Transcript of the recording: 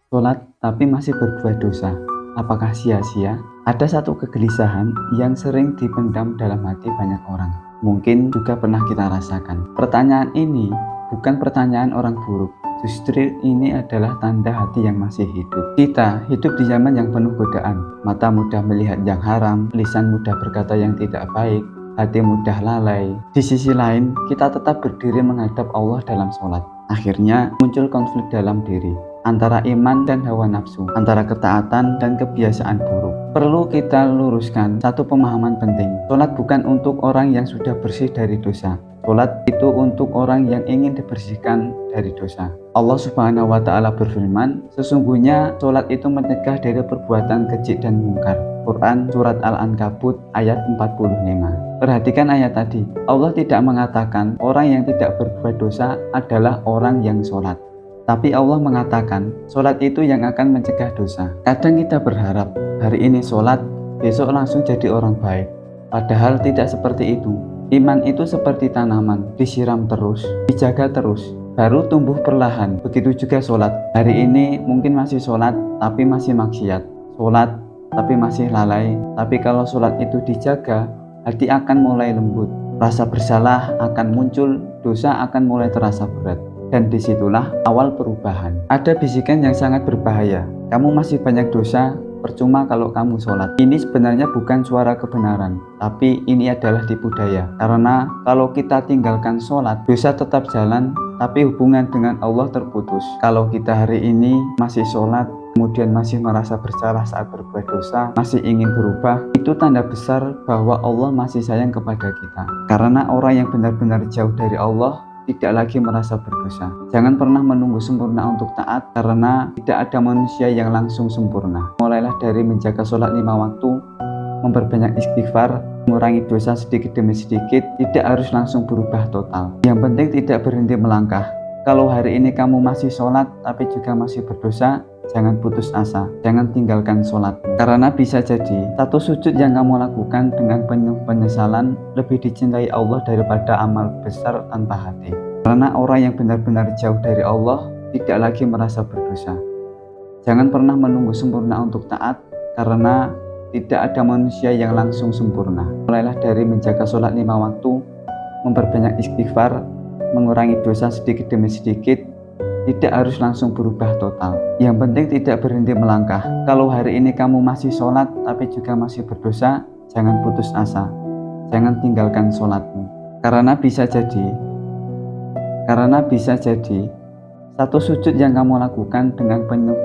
Sholat tapi masih berbuat dosa, apakah sia-sia? Ada satu kegelisahan yang sering dipendam dalam hati banyak orang. Mungkin juga pernah kita rasakan. Pertanyaan ini bukan pertanyaan orang buruk. Justru ini adalah tanda hati yang masih hidup. Kita hidup di zaman yang penuh godaan. Mata mudah melihat yang haram, lisan mudah berkata yang tidak baik, hati mudah lalai. Di sisi lain, kita tetap berdiri menghadap Allah dalam sholat. Akhirnya muncul konflik dalam diri, antara iman dan hawa nafsu, antara ketaatan dan kebiasaan buruk. Perlu kita luruskan satu pemahaman penting. Sholat bukan untuk orang yang sudah bersih dari dosa. Sholat itu untuk orang yang ingin dibersihkan dari dosa. Allah Subhanahu wa Ta'ala berfirman, sesungguhnya sholat itu mencegah dari perbuatan keji dan mungkar. Quran Surat Al-Ankabut ayat 45. Perhatikan ayat tadi. Allah tidak mengatakan orang yang tidak berbuat dosa adalah orang yang sholat. Tapi Allah mengatakan sholat itu yang akan mencegah dosa. Kadang kita berharap hari ini sholat, besok langsung jadi orang baik. Padahal tidak seperti itu. Iman itu seperti tanaman, disiram terus, dijaga terus, baru tumbuh perlahan. Begitu juga sholat. Hari ini mungkin masih sholat, tapi masih maksiat. Sholat, tapi masih lalai. Tapi kalau sholat itu dijaga, hati akan mulai lembut. Rasa bersalah akan muncul, dosa akan mulai terasa berat. Dan disitulah awal perubahan. Ada bisikan yang sangat berbahaya. Kamu masih banyak dosa, percuma kalau kamu sholat. Ini sebenarnya bukan suara kebenaran, tapi ini adalah tipu daya. Karena kalau kita tinggalkan sholat, dosa tetap jalan, tapi hubungan dengan Allah terputus. Kalau kita hari ini masih sholat, kemudian masih merasa bersalah saat berbuat dosa, masih ingin berubah, itu tanda besar bahwa Allah masih sayang kepada kita. Karena orang yang benar-benar jauh dari Allah tidak lagi merasa berdosa. Jangan pernah menunggu sempurna untuk taat, karena tidak ada manusia yang langsung sempurna. Mulailah dari menjaga sholat 5 waktu, memperbanyak istighfar, mengurangi dosa sedikit demi sedikit. Tidak harus langsung berubah total. Yang penting tidak berhenti melangkah. Kalau hari ini kamu masih sholat tapi juga masih berdosa, jangan putus asa, jangan tinggalkan sholat. Karena bisa jadi satu sujud yang kamu lakukan dengan penuh penyesalan lebih dicintai Allah daripada amal besar tanpa hati. Karena orang yang benar-benar jauh dari Allah tidak lagi merasa berdosa. Jangan pernah menunggu sempurna untuk taat, karena tidak ada manusia yang langsung sempurna. Mulailah dari menjaga sholat 5 waktu, memperbanyak istighfar, mengurangi dosa sedikit demi sedikit. Tidak harus langsung berubah total. Yang penting tidak berhenti melangkah. Kalau hari ini kamu masih sholat tapi juga masih berdosa, jangan putus asa, jangan tinggalkan sholatmu. Karena bisa jadi satu sujud yang kamu lakukan dengan penuh